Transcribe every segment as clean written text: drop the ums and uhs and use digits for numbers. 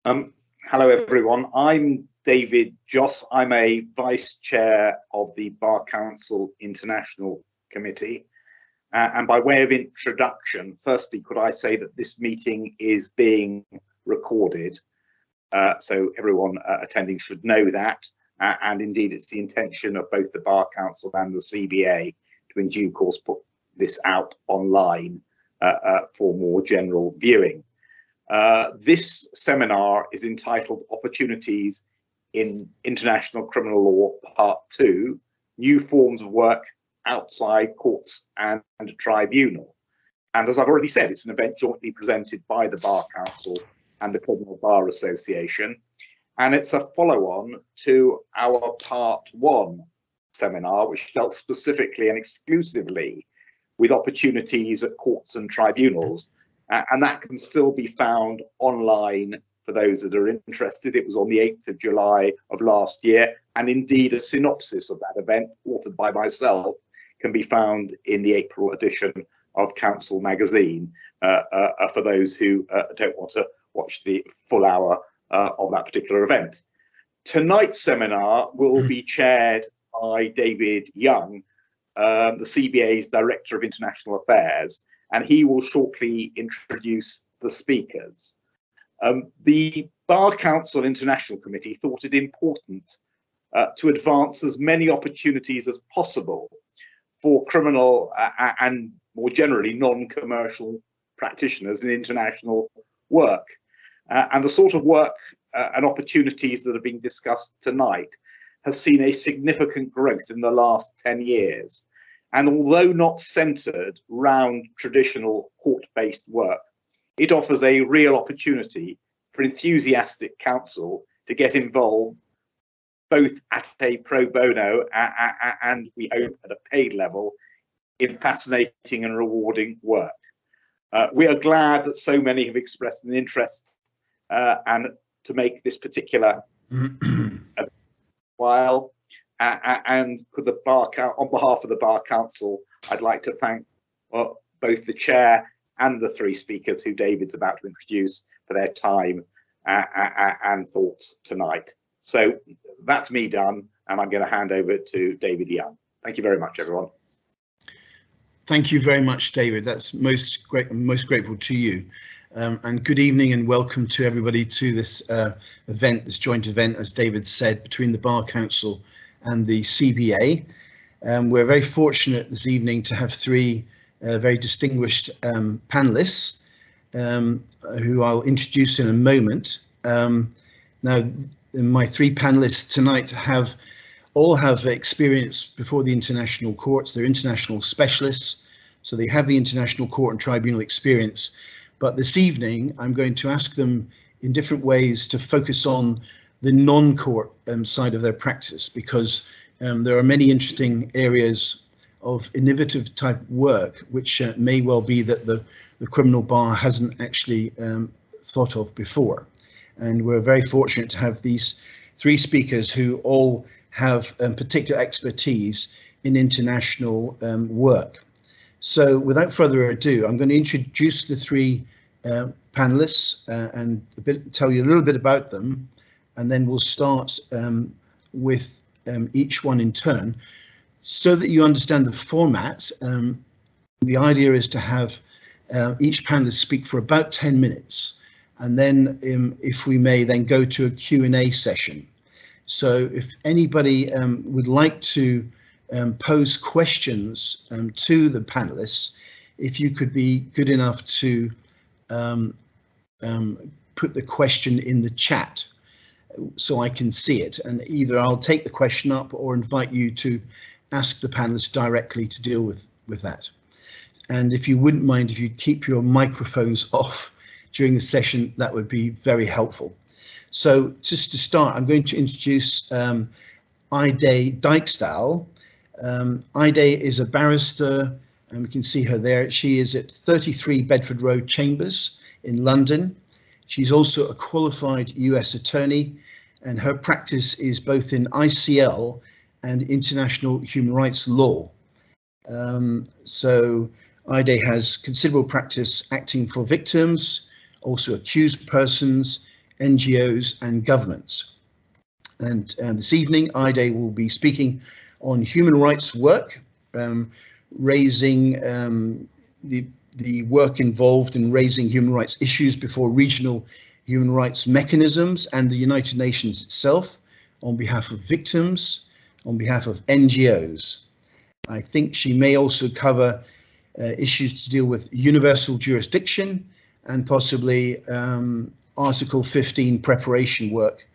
Hello, everyone. I'm David Joss. I'm a Vice Chair of the Bar Council International Committee. And by way of introduction, firstly, could I say that this meeting is being recorded. So everyone attending should know that. And indeed, it's the intention of both the Bar Council and the CBA to in due course put this out online for more general viewing. This seminar is entitled Opportunities in International Criminal Law Part 2, New Forms of Work Outside Courts and Tribunal. And as I've already said, it's an event jointly presented by the Bar Council and the Criminal Bar Association. And it's a follow-on to our Part 1 seminar, which dealt specifically and exclusively with opportunities at courts and tribunals. And that can still be found online for those that are interested. It was on the 8th of July of last year. And indeed, a synopsis of that event, authored by myself, can be found in the April edition of Council magazine for those who don't want to watch the full hour of that particular event. Tonight's seminar will be chaired by David Young, the CBA's Director of International Affairs, and he will shortly introduce the speakers. The Bar Council International Committee thought it important to advance as many opportunities as possible for criminal and more generally non-commercial practitioners in international work. And the sort of work and opportunities that are being discussed tonight has seen a significant growth in the last 10 years. And although not centred round traditional court-based work, it offers a real opportunity for enthusiastic counsel to get involved both at a pro bono and we hope at a paid level in fascinating and rewarding work. We are glad that so many have expressed an interest and to make this particular while. And could the Bar on behalf of the Bar Council, I'd like to thank both the chair and the three speakers who David's about to introduce for their time and thoughts tonight. So that's me done, and I'm going to hand over to David Young. Thank you very much, everyone. Thank you very much, David. That's most grateful to you. And good evening and welcome to everybody to this event, this joint event, as David said, between the Bar Council and the CBA. We're very fortunate this evening to have three very distinguished panelists who I'll introduce in a moment. Now, my three panelists tonight all have experience before the international courts. They're international specialists, so they have the international court and tribunal experience. But this evening, I'm going to ask them in different ways to focus on the non-court side of their practice, because there are many interesting areas of innovative type work which may well be that the criminal bar hasn't actually thought of before. And we're very fortunate to have these three speakers who all have particular expertise in international work. So without further ado, I'm going to introduce the three panelists and tell you a little bit about them. And then we'll start with each one in turn. So that you understand the format, the idea is to have each panelist speak for about 10 minutes. And then if we may then go to a Q&A session. So if anybody would like to pose questions to the panelists, if you could be good enough to put the question in the chat, so I can see it, and either I'll take the question up or invite you to ask the panelists directly to deal with that. And if you wouldn't mind, if you keep your microphones off during the session, that would be very helpful. So just to start, I'm going to introduce Ide Dijkstal. Ide is a barrister, and we can see her there. She is at 33 Bedford Road Chambers in London. She's also a qualified US attorney, and her practice is both in ICL and international human rights law. So Ide has considerable practice acting for victims, also accused persons NGOs and governments. And this evening, Ide will be speaking on human rights work, raising the work involved in raising human rights issues before regional human rights mechanisms and the United Nations itself, on behalf of victims, on behalf of NGOs. I think she may also cover issues to deal with universal jurisdiction and possibly Article 15 preparation work,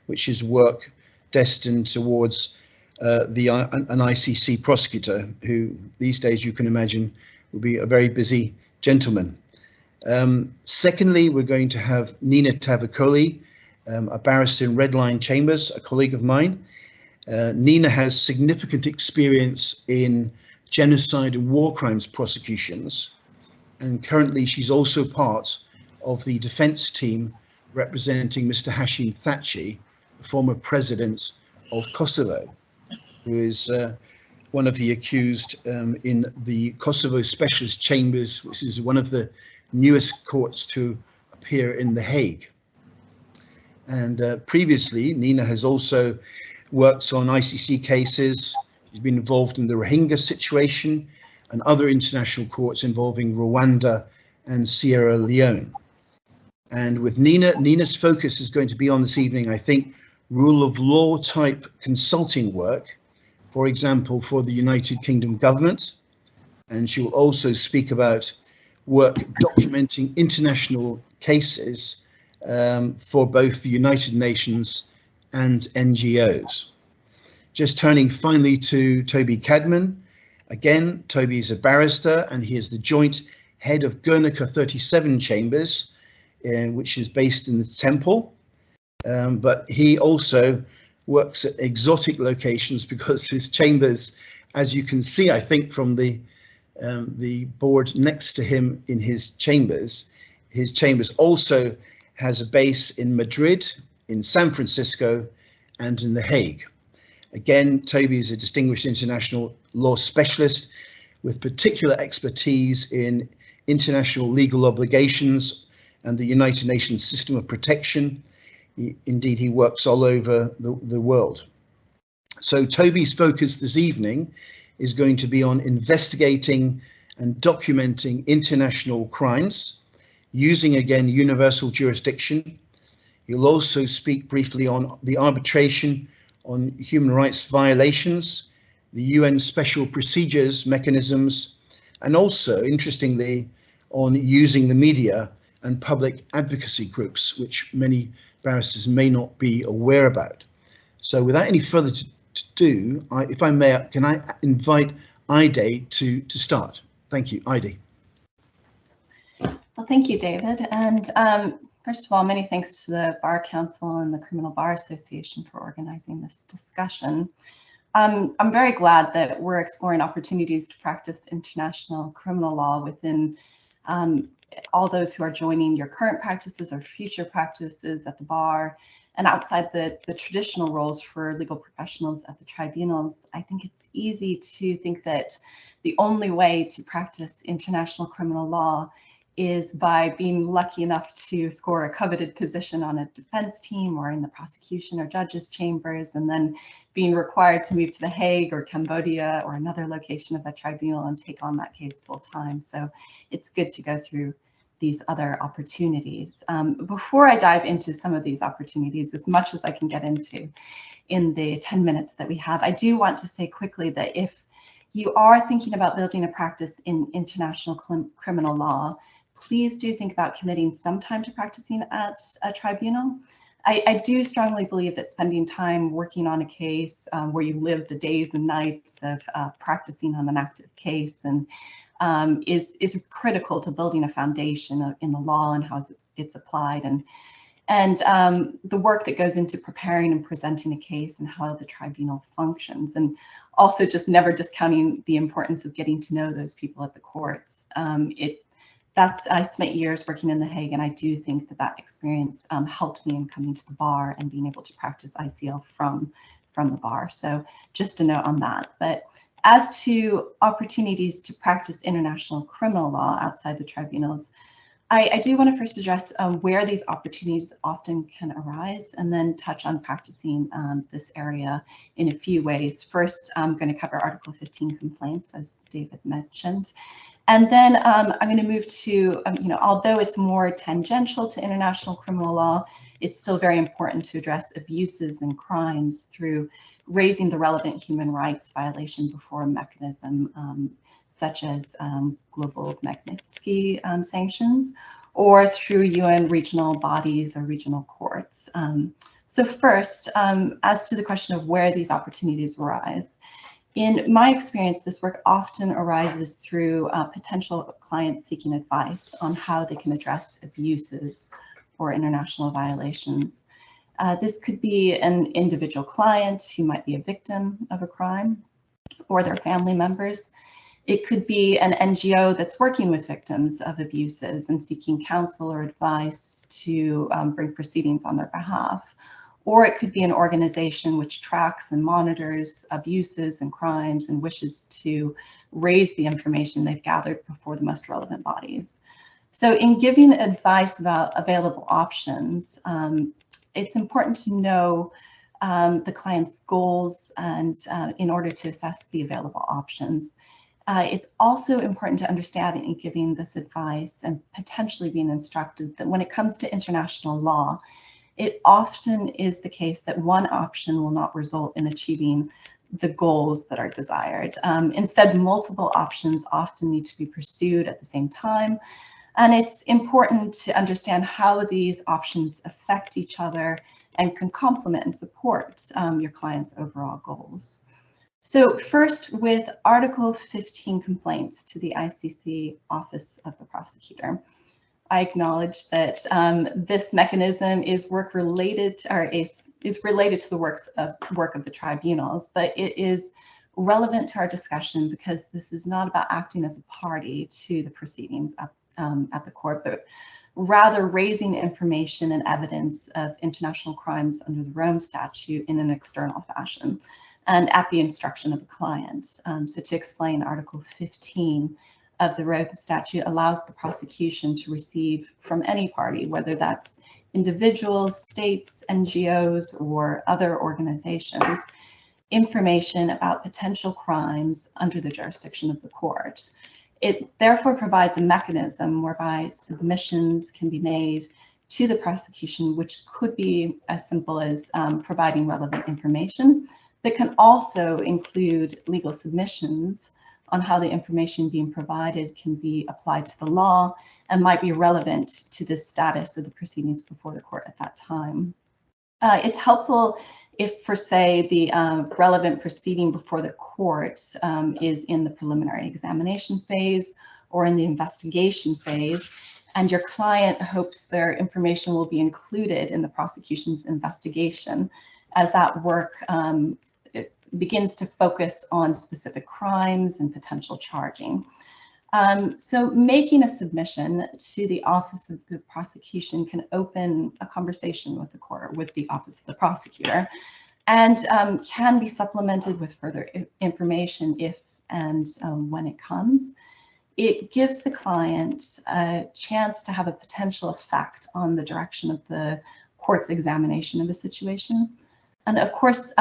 which is work destined towards an ICC prosecutor, who these days you can imagine will be a very busy gentleman. Secondly, we're going to have Nina Tavakoli, a barrister in Red Line Chambers, a colleague of mine. Nina has significant experience in genocide and war crimes prosecutions, and currently she's also part of the defence team representing Mr. Hashim Thaçi, the former president of Kosovo, who is one of the accused in the Kosovo Specialist Chambers, which is one of the newest courts to appear in The Hague. And previously, Nina has also worked on ICC cases. She's been involved in the Rohingya situation and other international courts involving Rwanda and Sierra Leone. And with Nina's focus is going to be on this evening, I think, rule of law type consulting work, for example, for the United Kingdom government. And she will also speak about work documenting international cases for both the United Nations and NGOs. Just turning finally to Toby Cadman. Again, Toby is a barrister and he is the joint head of Guernica 37 Chambers, which is based in the Temple. But he also works at exotic locations because his chambers, as you can see, I think from the board next to him in his chambers also has a base in Madrid, in San Francisco, and in The Hague. Again, Toby is a distinguished international law specialist with particular expertise in international legal obligations and the United Nations system of protection. Indeed, he works all over the world. So Toby's focus this evening is going to be on investigating and documenting international crimes, using again universal jurisdiction. He'll also speak briefly on the arbitration on human rights violations, the UN special procedures mechanisms, and also, interestingly, on using the media and public advocacy groups, which many barristers may not be aware about. So without any further ado, if I may, can I invite Ide to start? Thank you, Ide. Well, thank you, David. And first of all, many thanks to the Bar Council and the Criminal Bar Association for organizing this discussion. I'm very glad that we're exploring opportunities to practice international criminal law within all those who are joining your current practices or future practices at the bar and outside the traditional roles for legal professionals at the tribunals. I think it's easy to think that the only way to practice international criminal law is by being lucky enough to score a coveted position on a defense team or in the prosecution or judges' chambers, and then being required to move to The Hague or Cambodia or another location of a tribunal and take on that case full time. So it's good to go through these other opportunities. Before I dive into some of these opportunities, as much as I can get into in the 10 minutes that we have, I do want to say quickly that if you are thinking about building a practice in international criminal law, please do think about committing some time to practicing at a tribunal. I do strongly believe that spending time working on a case where you live the days and nights of practicing on an active case and is critical to building a foundation in the law and how it's applied, and the work that goes into preparing and presenting a case and how the tribunal functions, and also just never discounting the importance of getting to know those people at the courts. I spent years working in The Hague, and I do think that experience helped me in coming to the bar and being able to practice ICL from the bar. So just a note on that. But as to opportunities to practice international criminal law outside the tribunals, I do want to first address where these opportunities often can arise, and then touch on practicing this area in a few ways. First, I'm going to cover Article 15 complaints, as David mentioned. And then I'm going to move to, although it's more tangential to international criminal law, it's still very important to address abuses and crimes through raising the relevant human rights violation before a mechanism such as global Magnitsky sanctions, or through UN regional bodies or regional courts. So first, as to the question of where these opportunities arise, in my experience, this work often arises through potential clients seeking advice on how they can address abuses or international violations. This could be an individual client who might be a victim of a crime, or their family members. It could be an NGO that's working with victims of abuses and seeking counsel or advice to bring proceedings on their behalf. Or it could be an organization which tracks and monitors abuses and crimes and wishes to raise the information they've gathered before the most relevant bodies. So in giving advice about available options, it's important to know the client's goals and in order to assess the available options. It's also important to understand in giving this advice and potentially being instructed that when it comes to international law, it often is the case that one option will not result in achieving the goals that are desired. Instead, multiple options often need to be pursued at the same time. And it's important to understand how these options affect each other and can complement and support your client's overall goals. So first, with Article 15 complaints to the ICC Office of the Prosecutor, I acknowledge that this mechanism is related to the work of the tribunals, but it is relevant to our discussion because this is not about acting as a party to the proceedings at the court, but rather raising information and evidence of international crimes under the Rome Statute in an external fashion and at the instruction of the client. So to explain, Article 15 of the Rome Statute allows the prosecution to receive from any party, whether that's individuals, states, NGOs, or other organizations, information about potential crimes under the jurisdiction of the court. It therefore provides a mechanism whereby submissions can be made to the prosecution, which could be as simple as providing relevant information, but can also include legal submissions on how the information being provided can be applied to the law and might be relevant to the status of the proceedings before the court at that time. It's helpful if, for say, the relevant proceeding before the court is in the preliminary examination phase or in the investigation phase, and your client hopes their information will be included in the prosecution's investigation, as that work begins to focus on specific crimes and potential charging. So making a submission to the Office of the Prosecution can open a conversation with the court, with the Office of the Prosecutor, and can be supplemented with further information if and when it comes. It gives the client a chance to have a potential effect on the direction of the court's examination of the situation. And of course,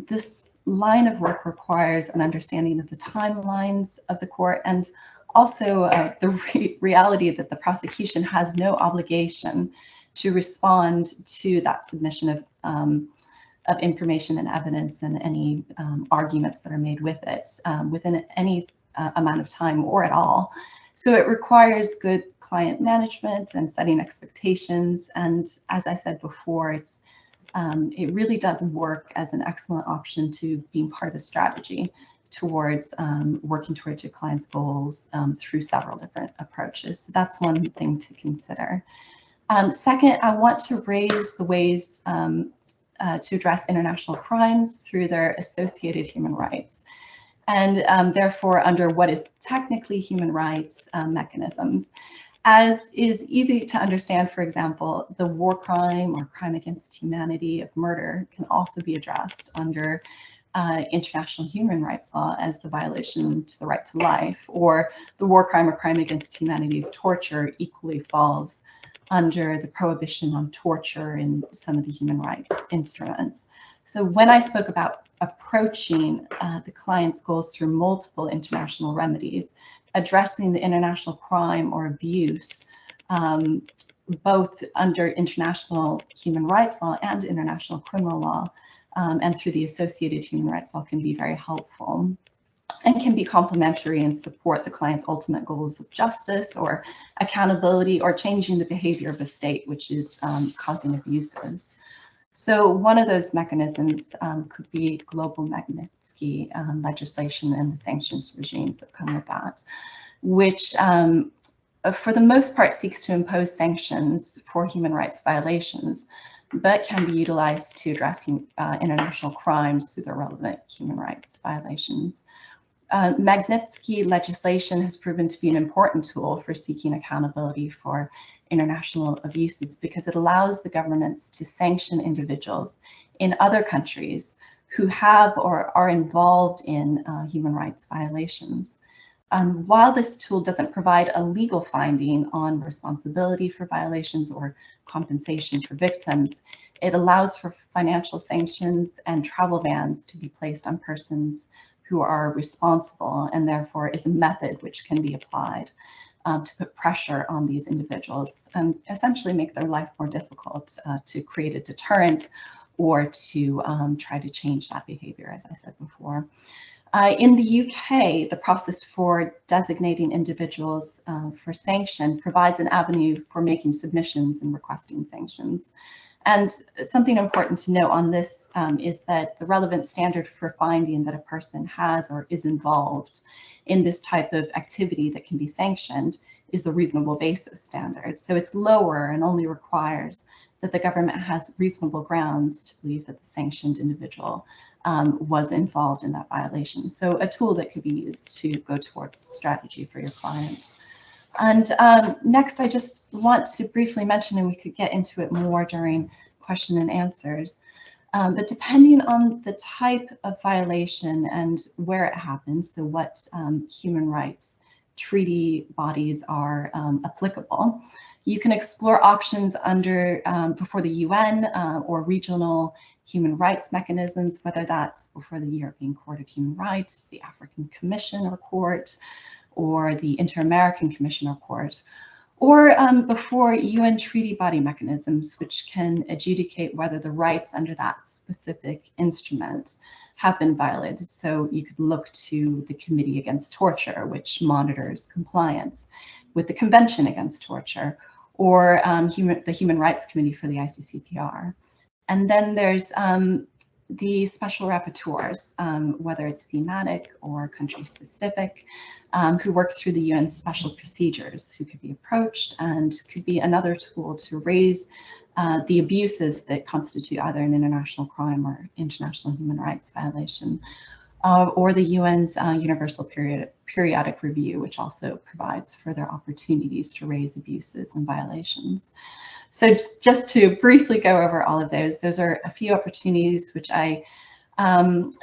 this line of work requires an understanding of the timelines of the court and also the reality that the prosecution has no obligation to respond to that submission of information and evidence and any arguments that are made with it within any amount of time or at all. So it requires good client management and setting expectations. And as I said before, it really does work as an excellent option to being part of the strategy towards working towards your client's goals through several different approaches. So that's one thing to consider. Second, I want to raise the ways to address international crimes through their associated human rights, and therefore under what is technically human rights mechanisms. As is easy to understand, for example, the war crime or crime against humanity of murder can also be addressed under international human rights law as the violation to the right to life, or the war crime or crime against humanity of torture equally falls under the prohibition on torture in some of the human rights instruments. So when I spoke about approaching the client's goals through multiple international remedies, addressing the international crime or abuse, both under international human rights law and international criminal law, and through the associated human rights law, can be very helpful and can be complementary and support the client's ultimate goals of justice or accountability or changing the behavior of a state which is causing abuses. So one of those mechanisms could be global Magnitsky legislation and the sanctions regimes that come with that, which for the most part seeks to impose sanctions for human rights violations, but can be utilized to address international crimes through the relevant human rights violations. Magnitsky legislation has proven to be an important tool for seeking accountability for international abuses because it allows the governments to sanction individuals in other countries who have or are involved in human rights violations. While this tool doesn't provide a legal finding on responsibility for violations or compensation for victims, it allows for financial sanctions and travel bans to be placed on persons who are responsible, and therefore is a method which can be applied to put pressure on these individuals and essentially make their life more difficult, to create a deterrent or to try to change that behavior, as I said before. In the UK, the process for designating individuals for sanction provides an avenue for making submissions and requesting sanctions. And something important to note on this is that the relevant standard for finding that a person has or is involved in this type of activity that can be sanctioned is the reasonable basis standard. So it's lower and only requires that the government has reasonable grounds to believe that the sanctioned individual was involved in that violation. So a tool that could be used to go towards strategy for your clients. And next, I just want to briefly mention, and we could get into it more during question and answers, but depending on the type of violation and where it happens, so what human rights treaty bodies are applicable, you can explore options under before the UN or regional human rights mechanisms, whether that's before the European Court of Human Rights, the African Commission or Court, or the Inter-American Commission or Court, or before UN treaty body mechanisms, which can adjudicate whether the rights under that specific instrument have been violated. So you could look to the Committee Against Torture, which monitors compliance with the Convention Against Torture, or the Human Rights Committee for the ICCPR. And then there's the special rapporteurs, whether it's thematic or country-specific, who work through the UN special procedures, who could be approached and could be another tool to raise the abuses that constitute either an international crime or international human rights violation, or the UN's Universal Periodic Review, which also provides further opportunities to raise abuses and violations. So just to briefly go over all of those are a few opportunities which I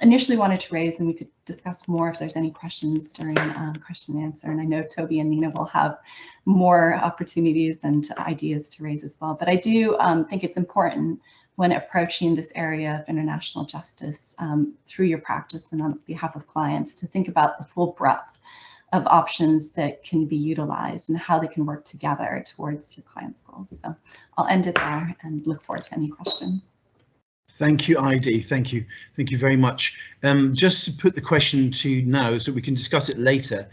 initially wanted to raise, and we could discuss more if there's any questions during question and answer. And I know Toby and Nina will have more opportunities and ideas to raise as well. But I do think it's important when approaching this area of international justice through your practice and on behalf of clients to think about the full breadth of options that can be utilized and how they can work together towards your client's goals. So I'll end it there and look forward to any questions. Thank you, Heidi. Thank you. Thank you very much. Just to put the question to you now so we can discuss it later.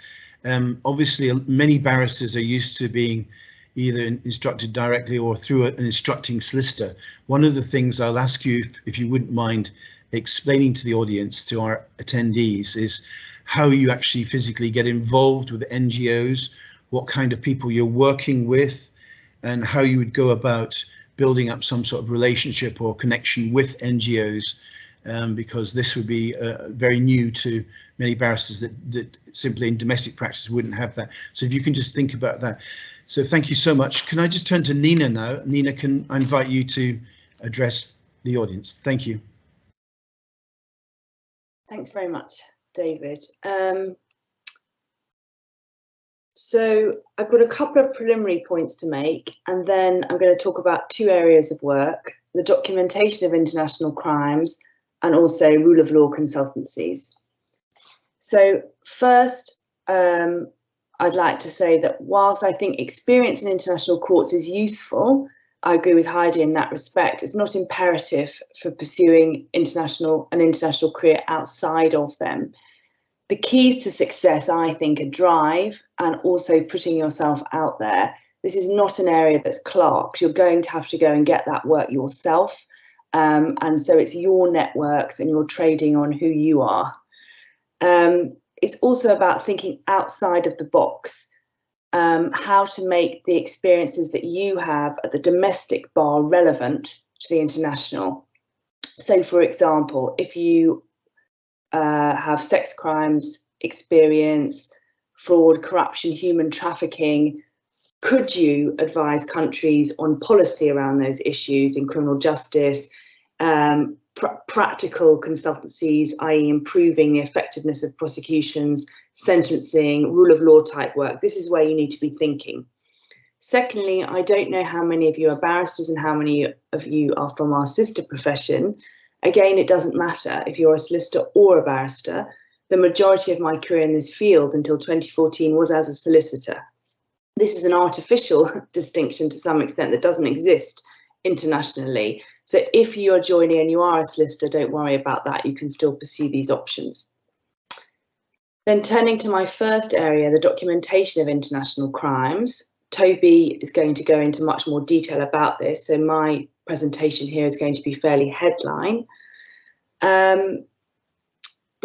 Obviously, many barristers are used to being either instructed directly or through an instructing solicitor. One of the things I'll ask you, if you wouldn't mind explaining to the audience, to our attendees, is how you actually physically get involved with NGOs, what kind of people you're working with, and how you would go about building up some sort of relationship or connection with NGOs, because this would be very new to many barristers that simply in domestic practice wouldn't have that. So if you can just think about that. So thank you so much. Can I just turn to Nina now? Nina, can I invite you to address the audience? Thank you. Thanks very much, David. So I've got a couple of preliminary points to make, and then I'm going to talk about two areas of work: the documentation of international crimes and also rule of law consultancies. So first, I'd like to say that whilst I think experience in international courts is useful, I agree with Heidi in that respect, it's not imperative for pursuing an international career outside of them. The keys to success, I think, are drive and also putting yourself out there. This is not an area that's clerked. You're going to have to go and get that work yourself. And so it's your networks and you're trading on who you are. It's also about thinking outside of the box, how to make the experiences that you have at the domestic bar relevant to the international. So, for example, if you have sex crimes experience, fraud, corruption, human trafficking, could you advise countries on policy around those issues in criminal justice, practical consultancies, i.e. improving the effectiveness of prosecutions, sentencing, rule of law type work? This is where you need to be thinking. Secondly, I don't know how many of you are barristers and how many of you are from our sister profession. Again, it doesn't matter if you're a solicitor or a barrister. The majority of my career in this field until 2014 was as a solicitor. This is an artificial distinction to some extent that doesn't exist internationally. So if you're joining and you are a solicitor, don't worry about that. You can still pursue these options. Then turning to my first area, the documentation of international crimes. Toby is going to go into much more detail about this, so my presentation here is going to be fairly headline. The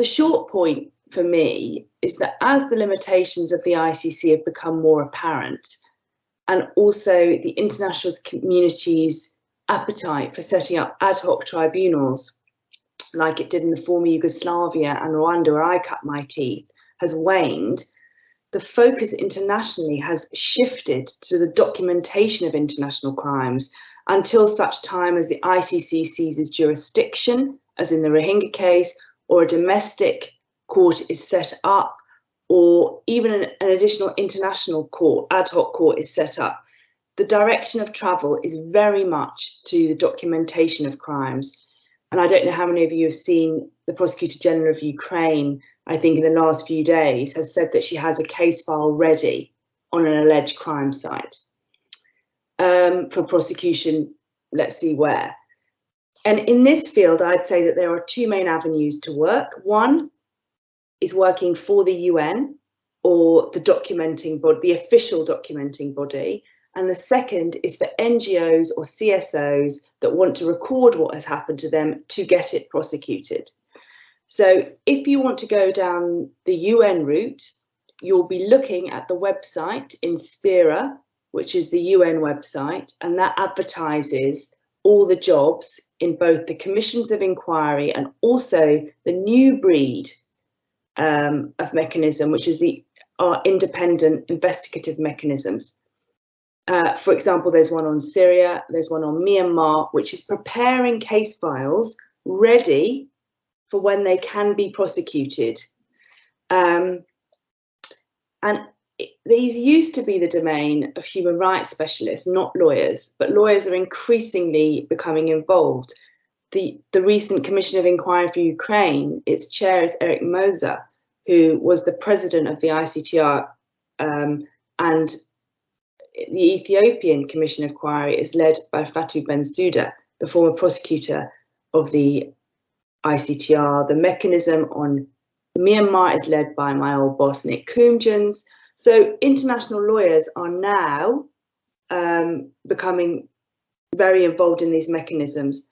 short point for me is that as the limitations of the ICC have become more apparent, and also the international community's appetite for setting up ad hoc tribunals, like it did in the former Yugoslavia and Rwanda, where I cut my teeth, has waned, the focus internationally has shifted to the documentation of international crimes until such time as the ICC seizes jurisdiction, as in the Rohingya case, or a domestic court is set up, or even an additional international court, ad hoc court is set up. The direction of travel is very much to the documentation of crimes. And I don't know how many of you have seen the Prosecutor General of Ukraine, I think in the last few days, has said that she has a case file ready on an alleged crime site for prosecution, let's see where. And in this field, I'd say that there are two main avenues to work. One is working for the UN or the documenting body, the official documenting body. And the second is for NGOs or CSOs that want to record what has happened to them to get it prosecuted. So if you want to go down the UN route, you'll be looking at the website Inspira, which is the UN website, and that advertises all the jobs in both the commissions of inquiry and also the new breed of mechanism, which is our independent investigative mechanisms. For example, there's one on Syria, there's one on Myanmar, which is preparing case files ready for when they can be prosecuted. And these used to be the domain of human rights specialists, not lawyers, but lawyers are increasingly becoming involved. The recent Commission of Inquiry for Ukraine, its chair is Eric Moser, who was the president of the ICTR, and the Ethiopian Commission of Inquiry is led by Fatou Bensouda, the former prosecutor of the ICTR. The mechanism on Myanmar is led by my old boss, Nick Coombjans. So international lawyers are now becoming very involved in these mechanisms.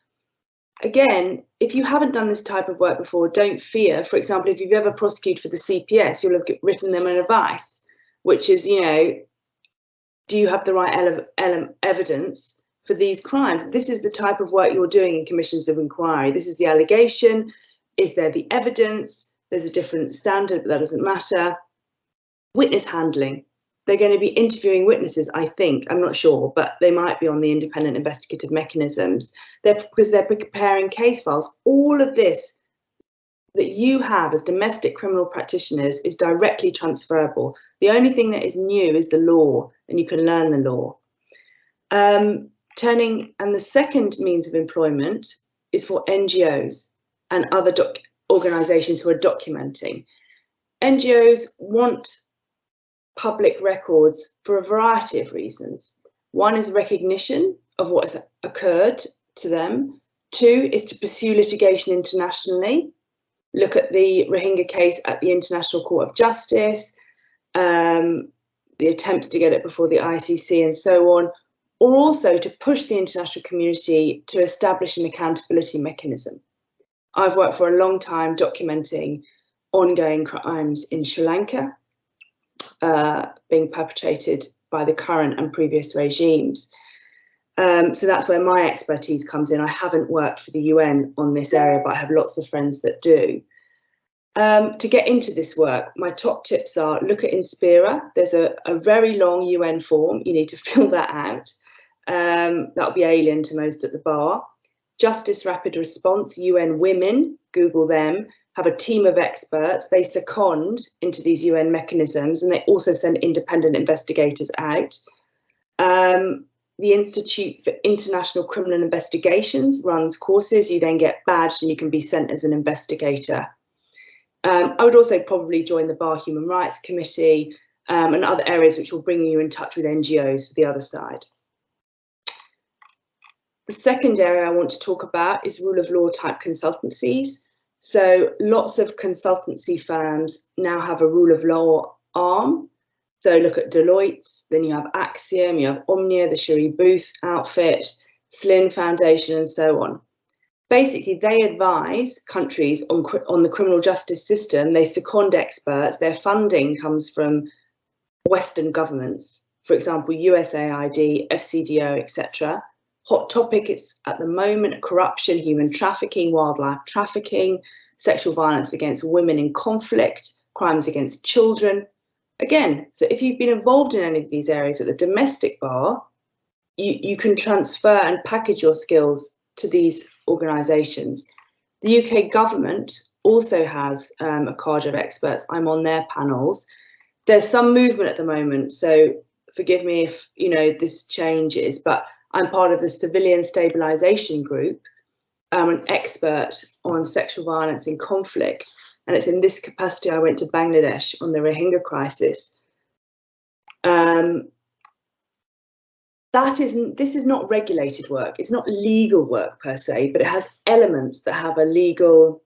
Again, if you haven't done this type of work before, don't fear. For example, if you've ever prosecuted for the CPS, you'll have written them an advice, which is, you know, do you have the right evidence for these crimes? This is the type of work you're doing in commissions of inquiry. This is the allegation. Is there the evidence? There's a different standard, but that doesn't matter. Witness handling. They're going to be interviewing witnesses, I think. I'm not sure, but they might be on the independent investigative mechanisms. Because they're preparing case files. All of this that you have as domestic criminal practitioners is directly transferable. The only thing that is new is the law, and you can learn the law. And the second means of employment is for NGOs and other organisations who are documenting. NGOs want public records for a variety of reasons. One is recognition of what has occurred to them. Two is to pursue litigation internationally. Look at the Rohingya case at the International Court of Justice, the attempts to get it before the ICC and so on, or also to push the international community to establish an accountability mechanism. I've worked for a long time documenting ongoing crimes in Sri Lanka, being perpetrated by the current and previous regimes. So that's where my expertise comes in. I haven't worked for the UN on this area, but I have lots of friends that do. To get into this work, my top tips are look at Inspira. There's a very long UN form. You need to fill that out. That'll be alien to most at the bar. Justice Rapid Response, UN Women, Google them, have a team of experts. They second into these UN mechanisms, and they also send independent investigators out. The Institute for International Criminal Investigations runs courses. You then get badged and you can be sent as an investigator. I would also probably join the Bar Human Rights Committee and other areas which will bring you in touch with NGOs for the other side. The second area I want to talk about is rule of law type consultancies. So lots of consultancy firms now have a rule of law arm. So look at Deloitte's, then you have Axiom, you have Omnia, the Cherie Booth outfit, Slin Foundation, and so on. Basically, they advise countries on the criminal justice system. They second experts. Their funding comes from Western governments, for example, USAID, FCDO, etc. Hot topic is at the moment corruption, human trafficking, wildlife trafficking, sexual violence against women in conflict, crimes against children. Again, so if you've been involved in any of these areas at the domestic bar, you can transfer and package your skills to these organisations. The UK government also has a cadre of experts. I'm on their panels. There's some movement at the moment, so forgive me if this changes, but I'm part of the Civilian Stabilisation Group. I'm an expert on sexual violence in conflict, and it's in this capacity I went to Bangladesh on the Rohingya crisis. This is not regulated work. It's not legal work per se, but it has elements that have a legal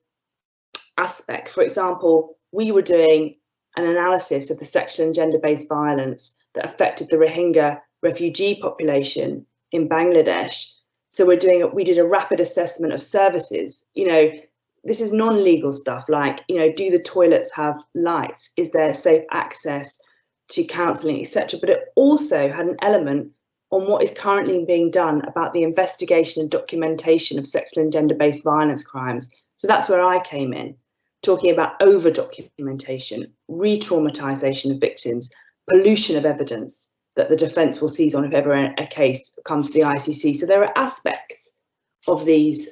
aspect. For example, we were doing an analysis of the sexual and gender-based violence that affected the Rohingya refugee population in Bangladesh. So we did a rapid assessment of services. This is non-legal stuff like, do the toilets have lights? Is there safe access to counselling, etc.? But it also had an element on what is currently being done about the investigation and documentation of sexual and gender-based violence crimes. So that's where I came in, talking about over-documentation, re-traumatisation of victims, pollution of evidence that the defence will seize on if ever a case comes to the ICC. So there are aspects of these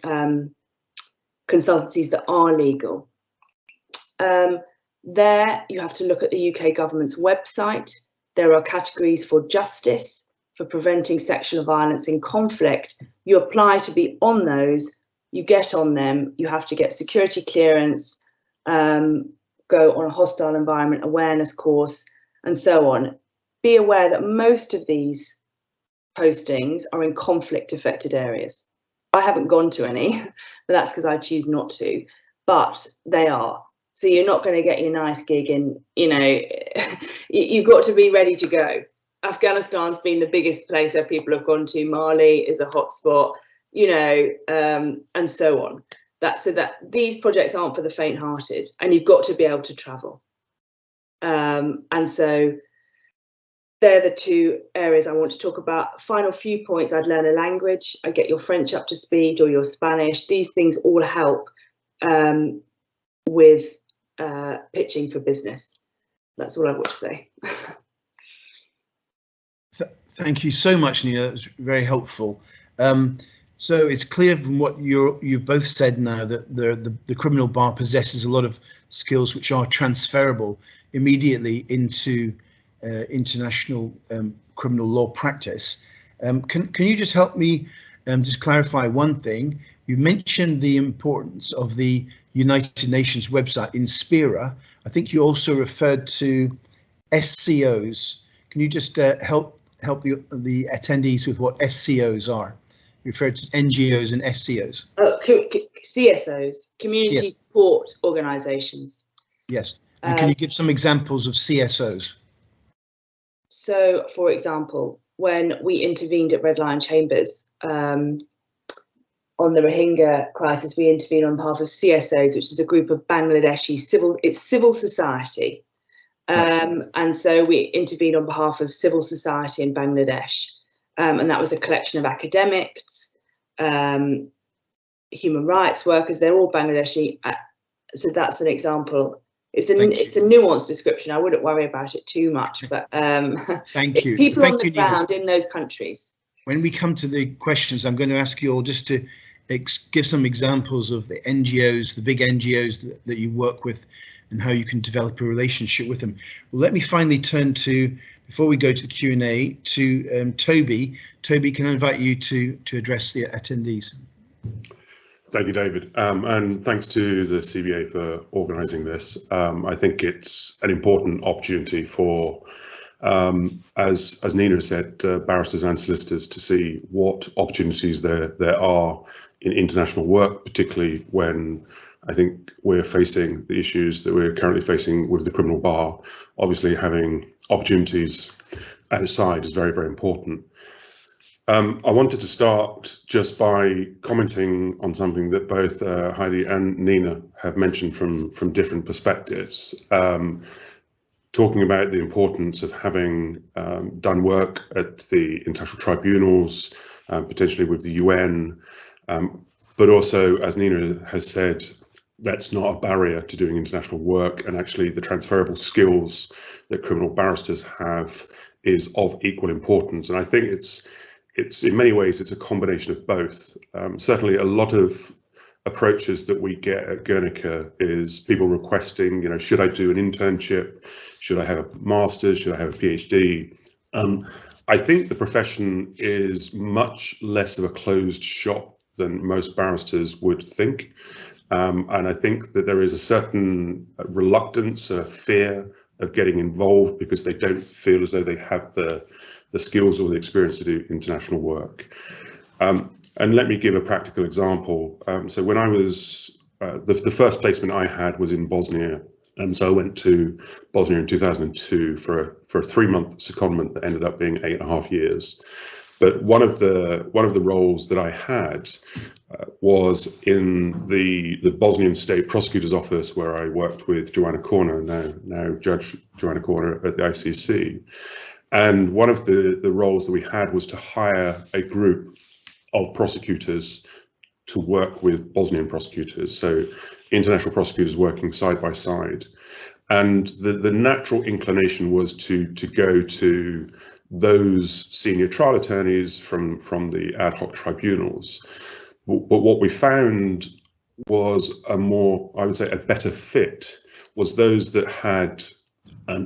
consultancies that are legal. There you have to look at the UK government's website. There are categories for justice, for preventing sexual violence in conflict. You apply to be on those, you get on them, you have to get security clearance, go on a hostile environment awareness course, and so on. Be aware that most of these postings are in conflict affected areas. I haven't gone to any, but that's because I choose not to, but they are. So you're not going to get your nice gig in, you've got to be ready to go. Afghanistan's been the biggest place where people have gone to. Mali is a hotspot, and so on. So that these projects aren't for the faint-hearted, and you've got to be able to travel. And so they're the two areas I want to talk about. Final few points: I'd learn a language, I'd get your French up to speed or your Spanish. These things all help with pitching for business. That's all I want to say. Thank you so much, Nina. That was very helpful. So it's clear from what you've both said now that the criminal bar possesses a lot of skills which are transferable immediately into international criminal law practice. Can you just help me just clarify one thing? You mentioned the importance of the United Nations website INSPIRA. I think you also referred to SCOs. Can you just help the attendees with what SCOs are? You referred to NGOs and SCOs. CSOs, community support organisations. Yes. And can you give some examples of CSOs? So, for example, when we intervened at Red Lion Chambers on the Rohingya crisis, we intervened on behalf of CSOs, which is a group of Bangladeshi civil society. And so we intervened on behalf of civil society in Bangladesh. And that was a collection of academics, human rights workers. They're all Bangladeshi. So that's an example. It's a nuanced description. I wouldn't worry about it too much, but it's people on the ground in those countries. When we come to the questions, I'm going to ask you all just to give some examples of the NGOs, the big NGOs that you work with, and how you can develop a relationship with them. Well, let me finally turn to, before we go to the Q&A, to Toby. Toby, can I invite you to address the attendees? Thank you, David, and thanks to the CBA for organising this. I think it's an important opportunity for, as Nina said, barristers and solicitors to see what opportunities there are in international work, particularly when I think we're facing the issues that we're currently facing with the criminal bar. Obviously, having opportunities at its side is very, very important. I wanted to start just by commenting on something that both Heidi and Nina have mentioned from different perspectives, talking about the importance of having done work at the international tribunals, potentially with the UN, but also, as Nina has said, that's not a barrier to doing international work, and actually the transferable skills that criminal barristers have is of equal importance. And I think it's in many ways, it's a combination of both. Certainly a lot of approaches that we get at Guernica is people requesting, should I do an internship? Should I have a master's? Should I have a PhD? I think the profession is much less of a closed shop than most barristers would think. And I think that there is a certain reluctance, a fear of getting involved because they don't feel as though they have the skills or the experience to do international work. And let me give a practical example. So when I was, the first placement I had was in Bosnia. And so I went to Bosnia in 2002 for a 3-month secondment that ended up being 8.5 years. But one of the roles that I had was in the Bosnian State Prosecutor's Office, where I worked with Joanna Corner, now Judge Joanna Corner at the ICC. And one of the roles that we had was to hire a group of prosecutors to work with Bosnian prosecutors, so international prosecutors working side by side. And the natural inclination was to go to those senior trial attorneys from the ad hoc tribunals. But what we found was a more, I would say, a better fit was those that had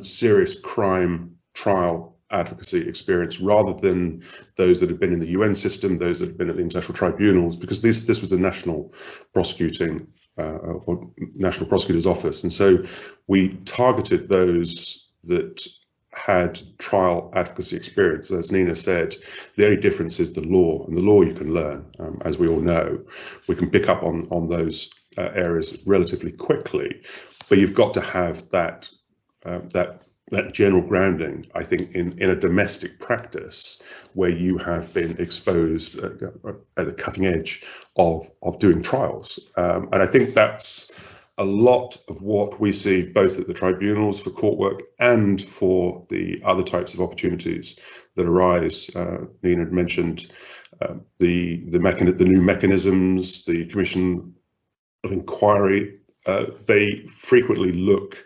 serious crime trial advocacy experience rather than those that had been in the UN system, those that had been at the international tribunals, because this was the national prosecuting or national prosecutor's office. And so we targeted those that had trial advocacy experience. As Nina said, the only difference is the law, and the law you can learn, as we all know. We can pick up on those areas relatively quickly, but you've got to have that general grounding, I think, in a domestic practice where you have been exposed at the cutting edge of doing trials. And I think that's a lot of what we see both at the tribunals for court work and for the other types of opportunities that arise. Nina had mentioned the new mechanisms, the Commission of Inquiry. They frequently look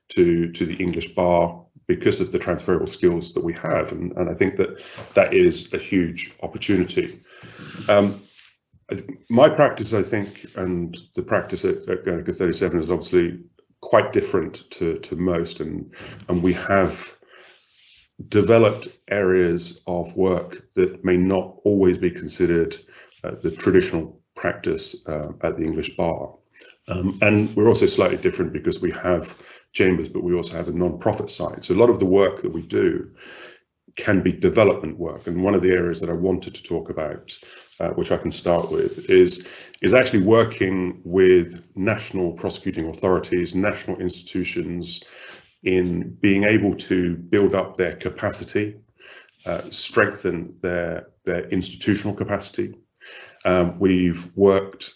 to the English bar because of the transferable skills that we have, and I think that is a huge opportunity. My practice, I think, and the practice at Guernica 37 is obviously quite different to most, and we have developed areas of work that may not always be considered the traditional practice at the English bar. And we're also slightly different because we have chambers, but we also have a non-profit side. So a lot of the work that we do can be development work. And one of the areas that I wanted to talk about, which I can start with, is actually working with national prosecuting authorities, national institutions, in being able to build up their capacity, strengthen their institutional capacity. We've worked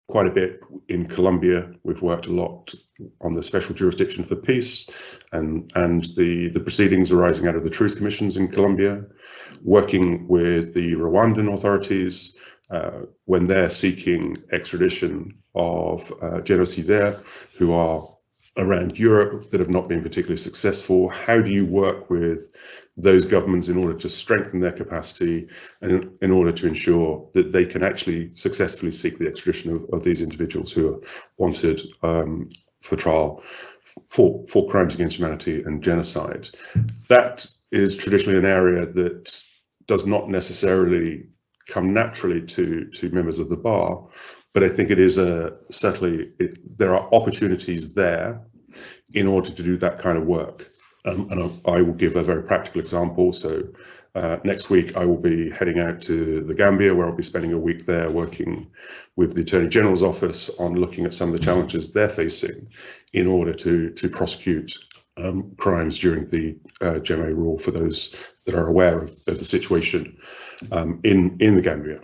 quite a bit in Colombia. We've worked a lot on the special jurisdiction for peace and the proceedings arising out of the truth commissions in Colombia, working with the Rwandan authorities when they're seeking extradition of genocidaires who are around Europe that have not been particularly successful. How do you work with those governments in order to strengthen their capacity and in order to ensure that they can actually successfully seek the extradition of these individuals who are wanted for trial for crimes against humanity and genocide? That is traditionally an area that does not necessarily come naturally to members of the bar, but I think it is certainly there are opportunities there in order to do that kind of work. And I will give a very practical example. So next week I will be heading out to the Gambia, where I'll be spending a week there working with the Attorney General's office on looking at some of the challenges they're facing in order to prosecute crimes during the GMA rule, for those that are aware of the situation in the Gambia.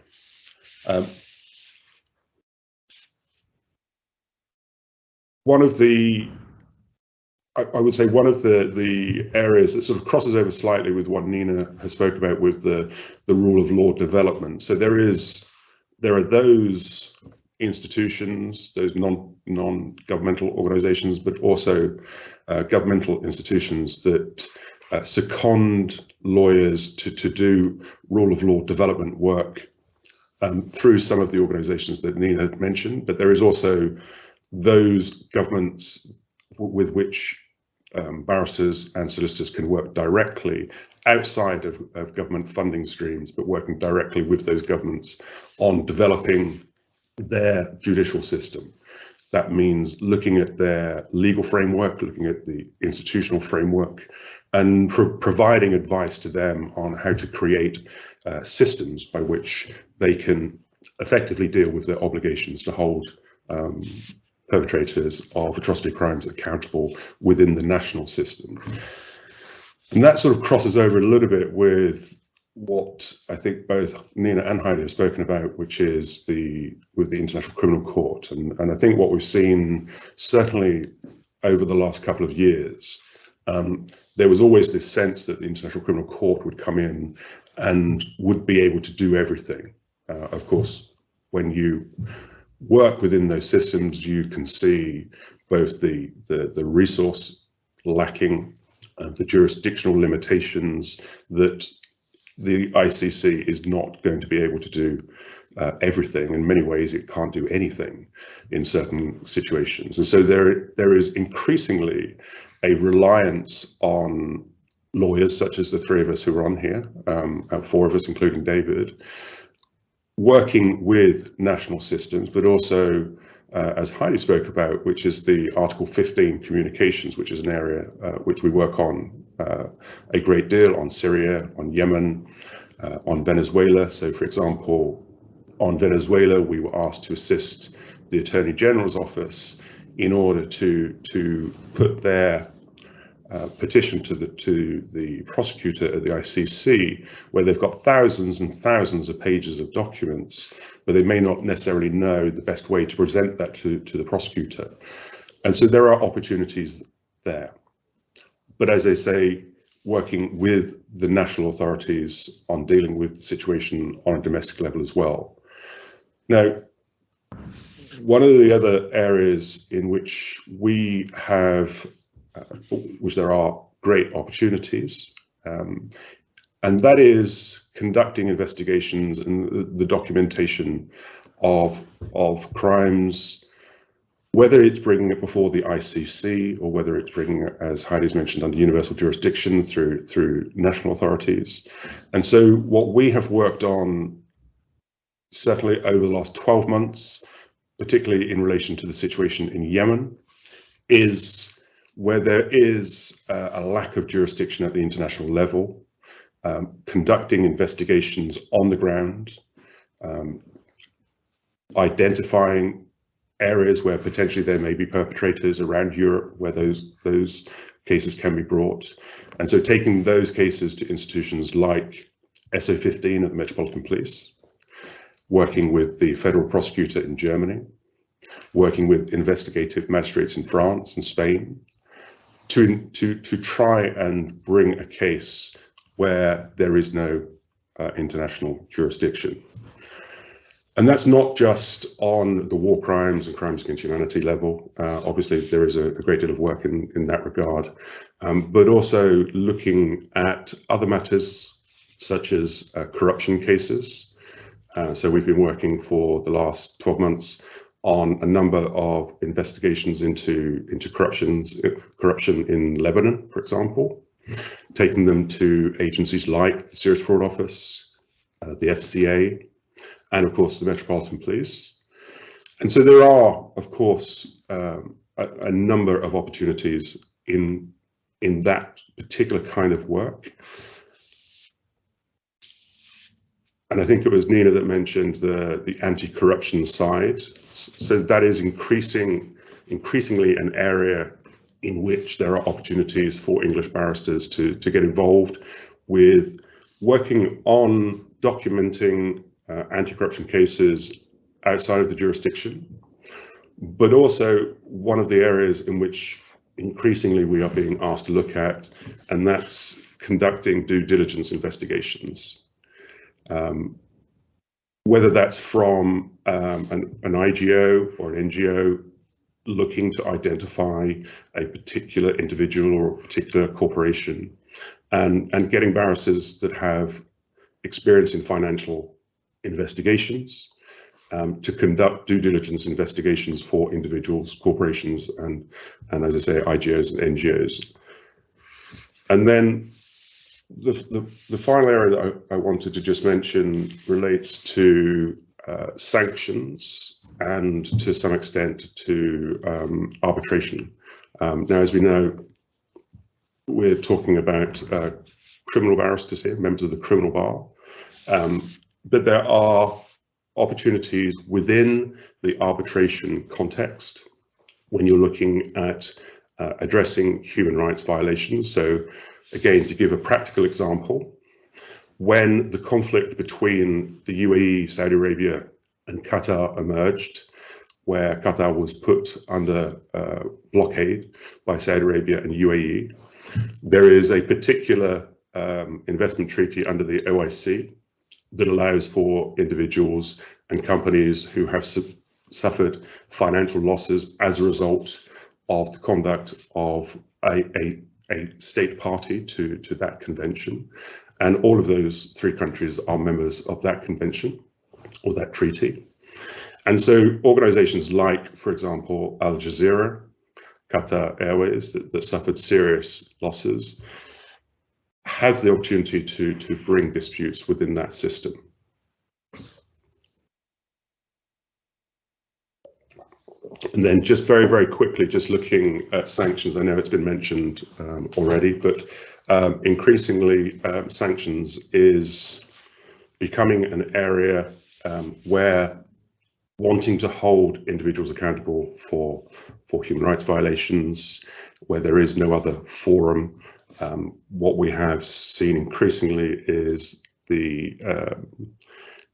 One of the, I would say one of the areas that sort of crosses over slightly with what Nina has spoke about with the rule of law development. So there are those institutions, those non-governmental organizations, but also governmental institutions that second lawyers to do rule of law development work through some of the organizations that Nina had mentioned. But there is also those governments with which barristers and solicitors can work directly outside of government funding streams, but working directly with those governments on developing their judicial system. That means looking at their legal framework, looking at the institutional framework, and providing advice to them on how to create systems by which they can effectively deal with their obligations to hold perpetrators of atrocity crimes accountable within the national system. And that sort of crosses over a little bit with what I think both Nina and Heidi have spoken about, which is with the International Criminal Court. And I think what we've seen, certainly over the last couple of years, there was always this sense that the International Criminal Court would come in and would be able to do everything. Of course, when you work within those systems, you can see both the resource lacking, the jurisdictional limitations, that the ICC is not going to be able to do everything. In many ways, it can't do anything in certain situations. And so there is increasingly a reliance on lawyers, such as the three of us who are on here, four of us, including David, working with national systems, but also, as Heidi spoke about, which is the Article 15 communications, which is an area which we work on a great deal, on Syria, on Yemen, on Venezuela. So, for example, on Venezuela, we were asked to assist the Attorney General's office in order to put their petition to the prosecutor at the ICC, where they've got thousands and thousands of pages of documents, but they may not necessarily know the best way to present that to the prosecutor. And so there are opportunities there. But as I say, working with the national authorities on dealing with the situation on a domestic level as well. Now, one of the other areas in which we have which there are great opportunities, And that is conducting investigations and the documentation of crimes, whether it's bringing it before the ICC or whether it's bringing it, as Heidi's mentioned, under universal jurisdiction through national authorities. And so what we have worked on, certainly over the last 12 months, particularly in relation to the situation in Yemen, is where there is a lack of jurisdiction at the international level, conducting investigations on the ground, identifying areas where potentially there may be perpetrators around Europe where those cases can be brought. And so taking those cases to institutions like SO15 at the Metropolitan Police, working with the federal prosecutor in Germany, working with investigative magistrates in France and Spain, to try and bring a case where there is no international jurisdiction. And that's not just on the war crimes and crimes against humanity level. Obviously, there is a great deal of work in that regard, but also looking at other matters such as corruption cases. So we've been working for the last 12 months on a number of investigations into corruption in Lebanon, for example, taking them to agencies like the Serious Fraud Office, the FCA, and of course the Metropolitan Police. And so there are, of course, a number of opportunities in that particular kind of work. And I think it was Nina that mentioned the anti-corruption side. So that is increasingly an area in which there are opportunities for English barristers to get involved with working on documenting anti-corruption cases outside of the jurisdiction, but also one of the areas in which increasingly we are being asked to look at, and that's conducting due diligence investigations. Whether that's from an IGO or an NGO looking to identify a particular individual or a particular corporation, and getting barristers that have experience in financial investigations to conduct due diligence investigations for individuals, corporations, and as I say, IGOs and NGOs. And then the final area that I wanted to just mention relates to sanctions and to some extent to arbitration. Now, as we know, we're talking about criminal barristers here, members of the criminal bar, but there are opportunities within the arbitration context when you're looking at addressing human rights violations. So again, to give a practical example, when the conflict between the UAE, Saudi Arabia, and Qatar emerged, where Qatar was put under blockade by Saudi Arabia and UAE, there is a particular investment treaty under the OIC that allows for individuals and companies who have suffered financial losses as a result of the conduct of a state party to that convention. And all of those three countries are members of that convention or that treaty. And so organizations like, for example, Al Jazeera, Qatar Airways, that suffered serious losses, have the opportunity to bring disputes within that system. And then just very, very quickly, just looking at sanctions, I know it's been mentioned already, but increasingly sanctions is becoming an area where wanting to hold individuals accountable for human rights violations, where there is no other forum, what we have seen increasingly is the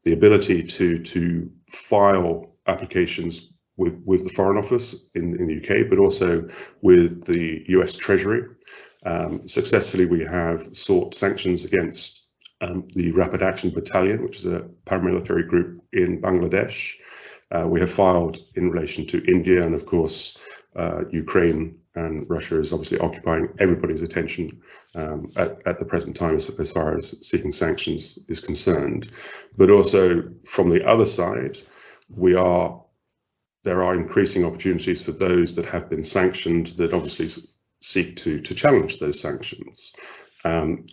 ability to file applications with the Foreign Office in the UK, but also with the US Treasury. Successfully, we have sought sanctions against the Rapid Action Battalion, which is a paramilitary group in Bangladesh, We have filed in relation to India, and of course Ukraine and Russia is obviously occupying everybody's attention at the present time as far as seeking sanctions is concerned. But also from the other side, there are increasing opportunities for those that have been sanctioned that obviously seek to challenge those sanctions. And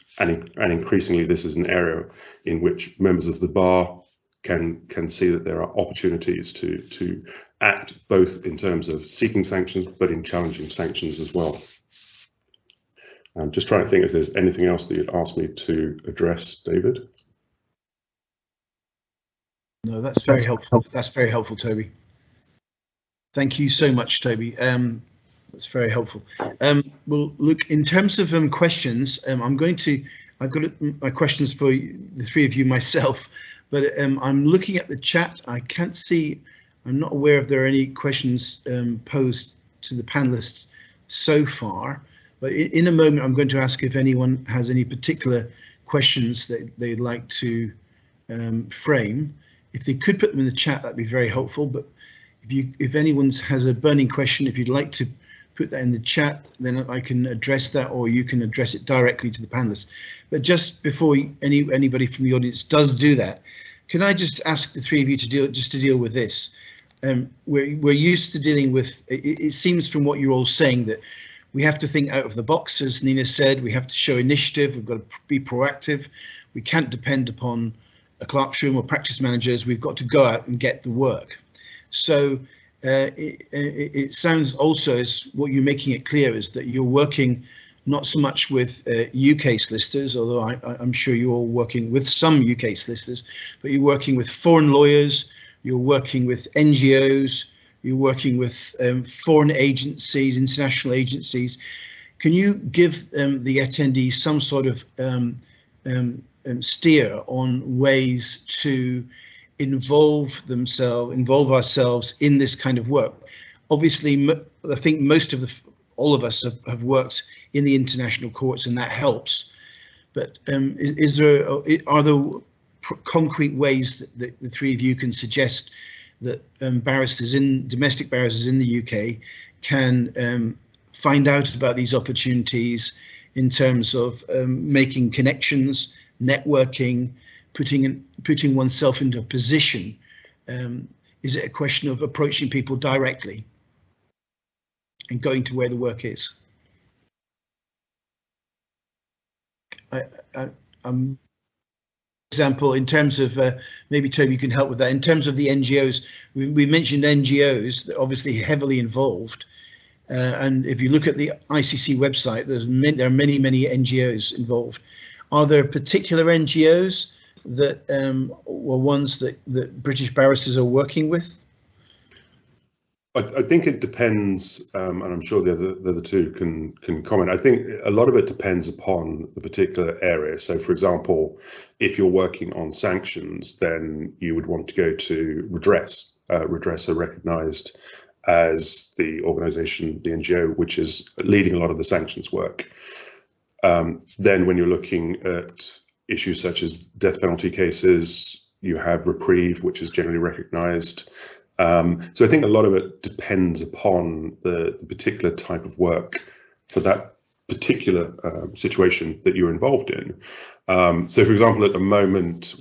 increasingly, this is an area in which members of the bar can see that there are opportunities to act both in terms of seeking sanctions, but in challenging sanctions as well. I'm just trying to think if there's anything else that you'd ask me to address, David. No, that's very helpful. That's very helpful, Toby. Thank you so much, Toby. That's very helpful. Well, look, in terms of questions, I've got my questions for the three of you myself, but I'm looking at the chat. I can't see, I'm not aware if there are any questions posed to the panelists so far, but in a moment I'm going to ask if anyone has any particular questions that they'd like to frame. If they could put them in the chat, that'd be very helpful. But if anyone has a burning question, if you'd like to put that in the chat, then I can address that, or you can address it directly to the panelists. But just before anybody from the audience does do that, can I just ask the three of you to deal with this? We're used to dealing with, it seems from what you're all saying that we have to think out of the box, as Nina said. We have to show initiative. We've got to be proactive. We can't depend upon a clerk's room or practice managers. We've got to go out and get the work. So it sounds also as what you're making it clear is that you're working not so much with UK solicitors, although I'm sure you're all working with some UK solicitors, but you're working with foreign lawyers, you're working with NGOs, you're working with foreign agencies, international agencies. Can you give the attendees some sort of steer on ways to involve ourselves in this kind of work? Obviously, I think all of us have worked in the international courts, and that helps. But are there concrete ways that the three of you can suggest that domestic barristers in the UK can find out about these opportunities in terms of making connections, networking, putting oneself into a position? Is it a question of approaching people directly and going to where the work is? Example, in terms of maybe Toby, you can help with that. In terms of the NGOs, we mentioned NGOs that are obviously heavily involved, and if you look at the ICC website, there are many NGOs involved. Are there particular NGOs that were ones that British barristers are working with? I think it depends, and I'm sure the other two can comment. I think a lot of it depends upon the particular area. So, for example, if you're working on sanctions, then you would want to go to redress. Redress are recognised as the organisation, the NGO, which is leading a lot of the sanctions work. Then when you're looking at issues such as death penalty cases, you have reprieve, which is generally recognised. So I think a lot of it depends upon the particular type of work for that particular situation that you're involved in. So, for example, at the moment,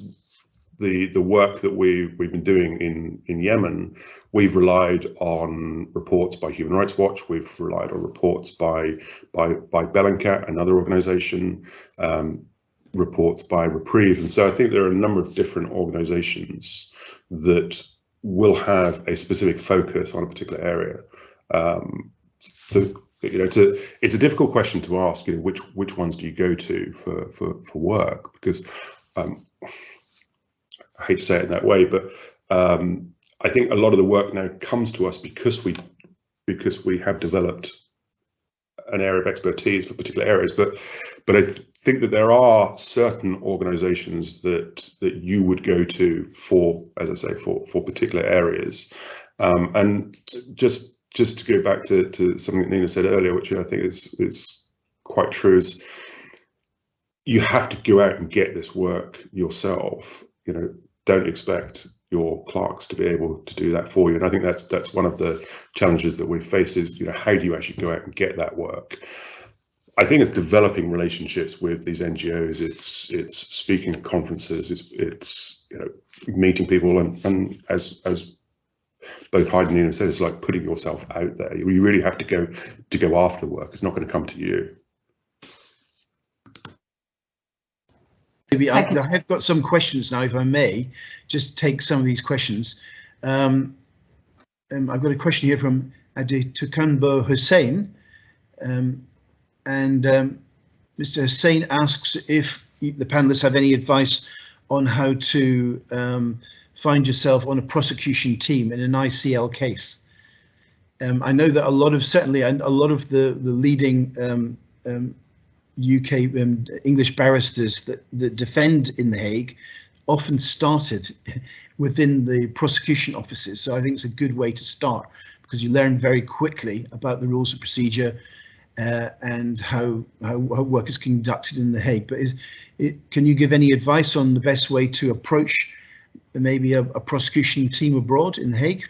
the work that we've been doing in Yemen, we've relied on reports by Human Rights Watch, we've relied on reports by Bellingcat, another organisation, reports by Reprieve, and so I think there are a number of different organisations that will have a specific focus on a particular area. So it's a difficult question to ask. Which ones do you go to for work? Because I hate to say it in that way, but I think a lot of the work now comes to us because we have developed an area of expertise for particular areas. But I think that there are certain organisations that you would go to for, as I say, for particular areas. And just to go back to something that Nina said earlier, which I think is quite true, is you have to go out and get this work yourself. Don't expect your clerks to be able to do that for you. And I think that's one of the challenges that we've faced is, how do you actually go out and get that work? I think it's developing relationships with these NGOs. It's speaking at conferences. It's meeting people, and as both Heidi and Nina said, it's like putting yourself out there. You really have to go after the work. It's not going to come to you. Maybe I have got some questions now, if I may just take some of these questions. I've got a question here from Adetukanbo Hussein, and Mr. Hussein asks if the panelists have any advice on how to find yourself on a prosecution team in an ICL case. I know that a lot of the leading UK English barristers that defend in The Hague often started within the prosecution offices. So I think it's a good way to start, because you learn very quickly about the rules of procedure and how work is conducted in The Hague. But can you give any advice on the best way to approach maybe a prosecution team abroad in The Hague?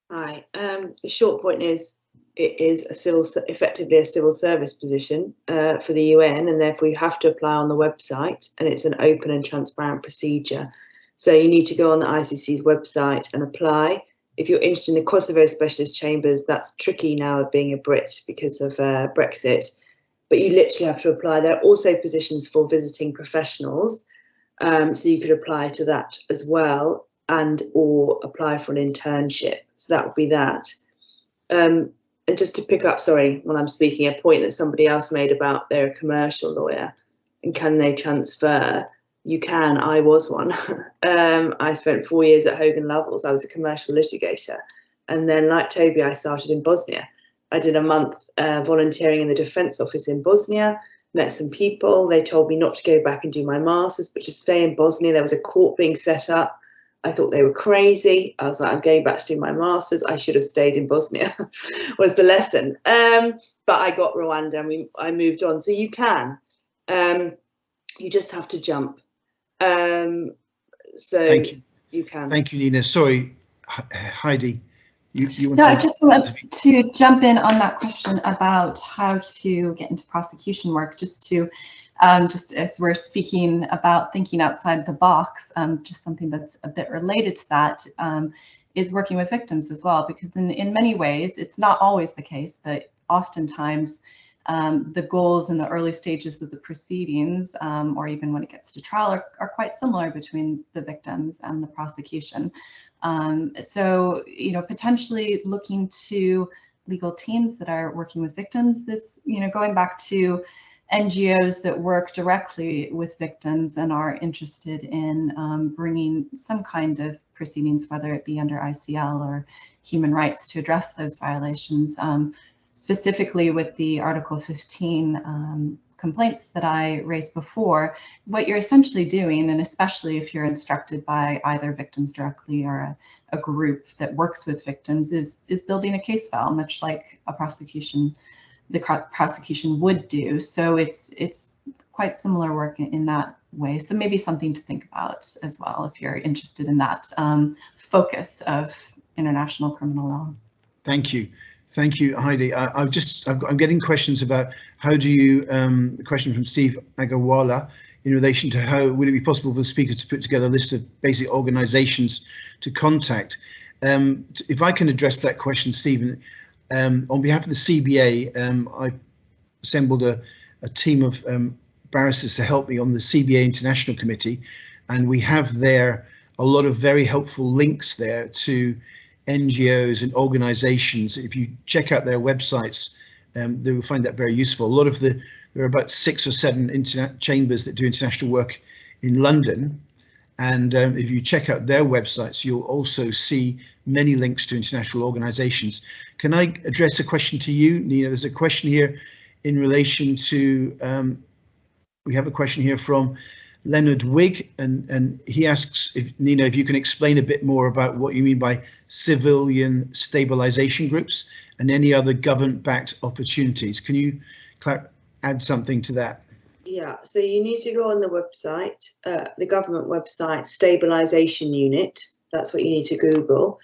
Hi, the short point is it is effectively a civil service position for the UN, and therefore you have to apply on the website, and it's an open and transparent procedure. So you need to go on the ICC's website and apply. If you're interested in the Kosovo Specialist Chambers, that's tricky now being a Brit because of Brexit, but you literally have to apply. There are also positions for visiting professionals, so you could apply to that as well, and or apply for an internship. So that would be that. And just to pick up, sorry, when I'm speaking, a point that somebody else made about they're a commercial lawyer and can they transfer? You can. I was one. I spent 4 years at Hogan Lovells. I was a commercial litigator. And then, like Toby, I started in Bosnia. I did a month volunteering in the defence office in Bosnia, met some people. They told me not to go back and do my masters, but to stay in Bosnia. There was a court being set up. I thought they were crazy. I was like, I'm going back to do my masters. I should have stayed in Bosnia, was the lesson. But I got Rwanda and I moved on. So you can. You just have to jump. So Thank you. You can. Thank you, Nina. Sorry, Heidi. You want no, to I just want to jump in on that question about how to get into prosecution work, just as we're speaking about thinking outside the box, just something that's a bit related to that is working with victims as well, because in many ways, it's not always the case, but oftentimes the goals in the early stages of the proceedings, or even when it gets to trial, are quite similar between the victims and the prosecution. So, potentially looking to legal teams that are working with victims, this, going back to NGOs that work directly with victims and are interested in bringing some kind of proceedings, whether it be under ICL or human rights, to address those violations. Specifically with the Article 15 complaints that I raised before, what you're essentially doing, and especially if you're instructed by either victims directly or a group that works with victims, is building a case file, much like the prosecution would do. So it's quite similar work in that way. So maybe something to think about as well if you're interested in that focus of international criminal law. Thank you. Thank you, Heidi. I'm getting questions about how do you, a question from Steve Agarwala in relation to how would it be possible for the speakers to put together a list of basic organisations to contact. If I can address that question, Stephen, on behalf of the CBA, I assembled a team of barristers to help me on the CBA International Committee, and we have there a lot of very helpful links there to NGOs and organisations. If you check out their websites, they will find that very useful. There are about 6 or 7 chambers that do international work in London, and if you check out their websites, you'll also see many links to international organisations. Can I address a question to you, Nina? There's a question here in relation to, we have a question here from Leonard Wigg, and he asks, Nina, if you can explain a bit more about what you mean by civilian stabilisation groups and any other government-backed opportunities. Can you add something to that? Yeah, so you need to go on the website, the government website, Stabilisation Unit, That's what you need to Google.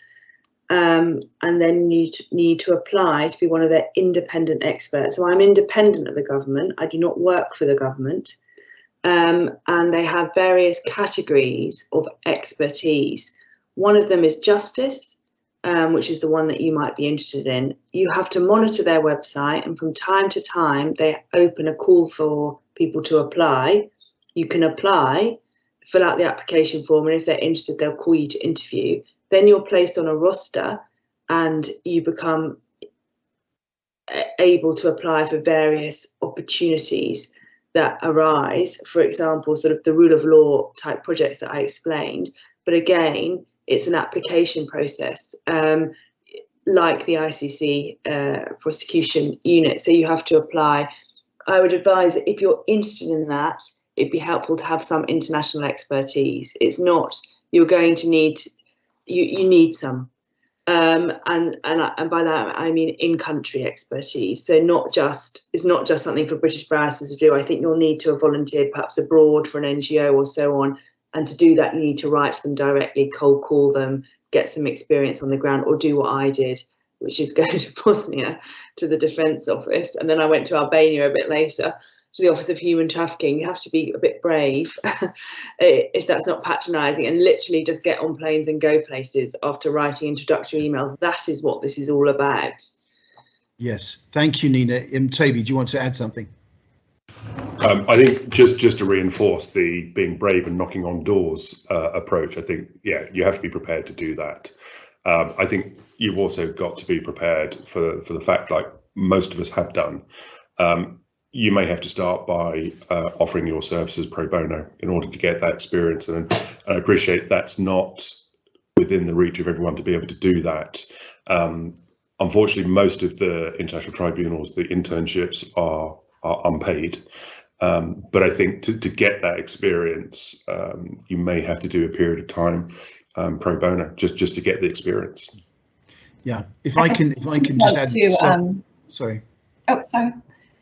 And then you need to apply to be one of their independent experts. So I'm independent of the government. I do not work for the government. And they have various categories of expertise. One of them is justice, which is the one that you might be interested in. You have to monitor their website, and from time to time, they open a call for people to apply. You can apply, fill out the application form, and if they're interested, they'll call you to interview. Then you're placed on a roster and you become able to apply for various opportunities that arise. For example, sort of the rule of law type projects that I explained. But again, it's an application process, like the ICC prosecution unit. So you have to apply. I would advise that if you're interested in that, it'd be helpful to have some international expertise. It's not, you're going to need, you need some. And by that I mean in-country expertise. So it's not just something for British barristers to do. I think you'll need to have volunteered perhaps abroad for an NGO or so on. And to do that, you need to write to them directly, cold call them, get some experience on the ground, or do what I did, which is go to Bosnia, to the Defence Office. And then I went to Albania a bit later, to the Office of Human Trafficking. You have to be a bit brave, if that's not patronising, and literally just get on planes and go places after writing introductory emails. That is what this is all about. Yes, thank you, Nina. Toby, do you want to add something? I think just to reinforce the being brave and knocking on doors approach, I think, yeah, you have to be prepared to do that. I think you've also got to be prepared for the fact, like most of us have done, you may have to start by offering your services pro bono in order to get that experience. And I appreciate that's not within the reach of everyone to be able to do that. Unfortunately, most of the international tribunals, the internships are unpaid. But I think to get that experience, you may have to do a period of time pro bono just to get the experience. Yeah, if I can just add to, sorry. Oh, sorry.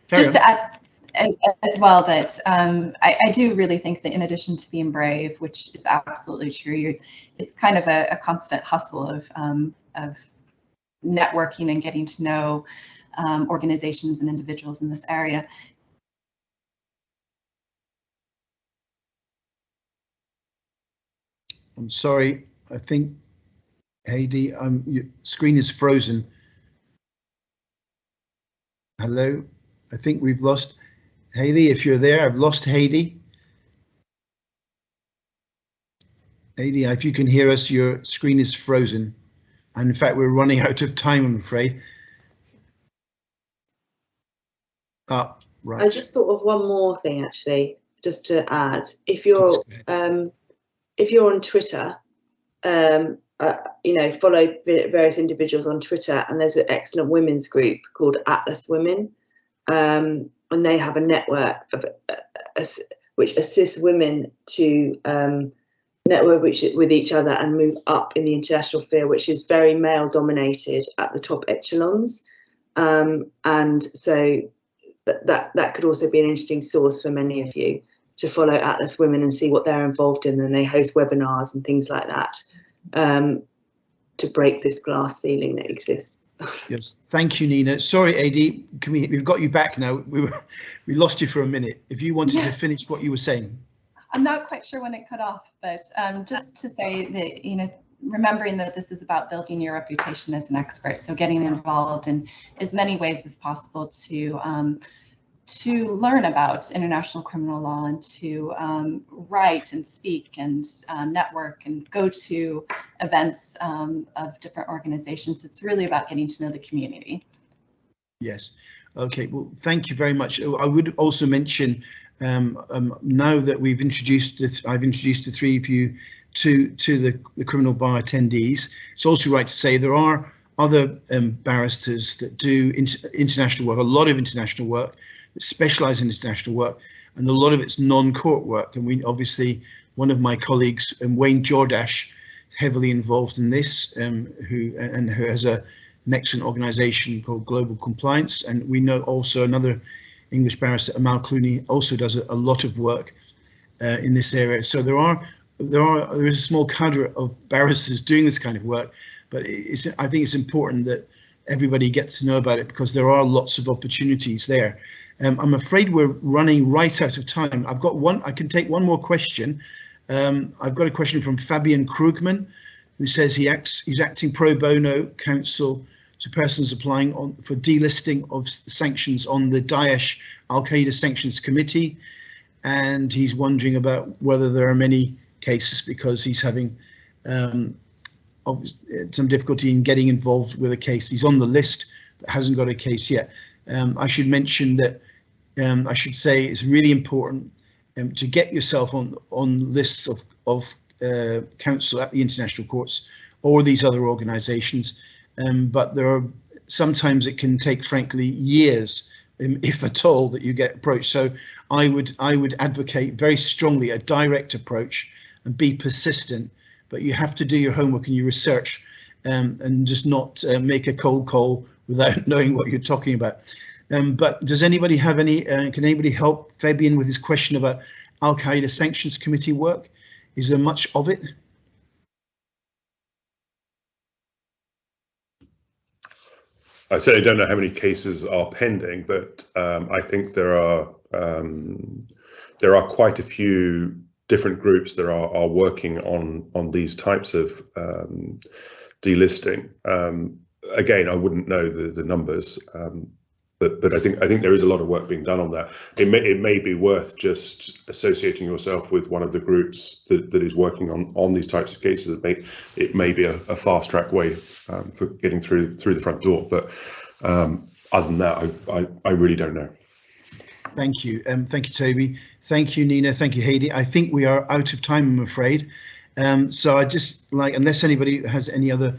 Just to add as well that I do really think that in addition to being brave, which is absolutely true, it's kind of a constant hustle of networking and getting to know organizations and individuals in this area. I'm sorry, I think, Heidi, your screen is frozen. Hello, I think we've lost Heidi. If you're there, I've lost Heidi. Heidi, if you can hear us, your screen is frozen. And in fact, we're running out of time, I'm afraid. Right. I just thought of one more thing, actually, just to add. If you're on Twitter, you know, follow various individuals on Twitter, and there's an excellent women's group called Atlas Women, and they have a network of which assists women to network with each other and move up in the international sphere, which is very male dominated at the top echelons, and so that could also be an interesting source for many of you to follow Atlas Women and see what they're involved in, and they host webinars and things like that to break this glass ceiling that exists. Yes, thank you, Nina. Sorry, AD, we've got you back now. We lost you for a minute. If you wanted to finish what you were saying. I'm not quite sure when it cut off, but just to say that, you know, remembering that this is about building your reputation as an expert, so getting involved in as many ways as possible to learn about international criminal law and to write and speak and network and go to events of different organizations. It's really about getting to know the community. Yes. Okay. Well, thank you very much. I would also mention now that we've introduced I've introduced the three of you to the criminal bar attendees. It's also right to say there are other barristers that do international work, a lot of international work, that specialise in international work, and a lot of it's non-court work. And we obviously, one of my colleagues, Wayne Jordash, heavily involved in this, who has an excellent organisation called Global Compliance. And we know also another English barrister, Amal Clooney, also does a lot of work in this area. So there are there is a small cadre of barristers doing this kind of work, but I think it's important that everybody gets to know about it, because there are lots of opportunities there. I'm afraid we're running right out of time. I've got one. I can take one more question. I've got a question from Fabian Krugman, who says he's acting pro bono counsel to persons applying for delisting of sanctions on the Daesh Al-Qaeda Sanctions Committee, and he's wondering about whether there are many cases, because he's having some difficulty in getting involved with a case. He's on the list but hasn't got a case yet. I should mention that I should say it's really important to get yourself on lists of counsel at the international courts or these other organisations, but there are sometimes it can take, frankly, years, if at all, that you get approached. So I would advocate very strongly a direct approach and be persistent, but you have to do your homework and your research, and just not make a cold call without knowing what you're talking about. But does anybody have any, can anybody help Fabian with his question about Al-Qaeda Sanctions Committee work? Is there much of it? I certainly don't know how many cases are pending, but I think there are quite a few different groups that are working on these types of delisting. Again, I wouldn't know the numbers, but I think there is a lot of work being done on that. It may be worth just associating yourself with one of the groups that is working on these types of cases. It may be a fast track way for getting through the front door. But other than that, I really don't know. Thank you. Thank you, Toby. Thank you, Nina. Thank you, Heidi. I think we are out of time, I'm afraid. So I just like, unless anybody has any other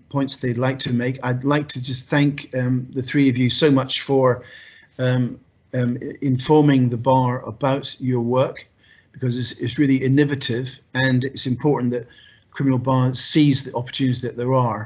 points they'd like to make, I'd like to just thank the three of you so much for informing the bar about your work, because it's really innovative, and it's important that criminal bar sees the opportunities that there are.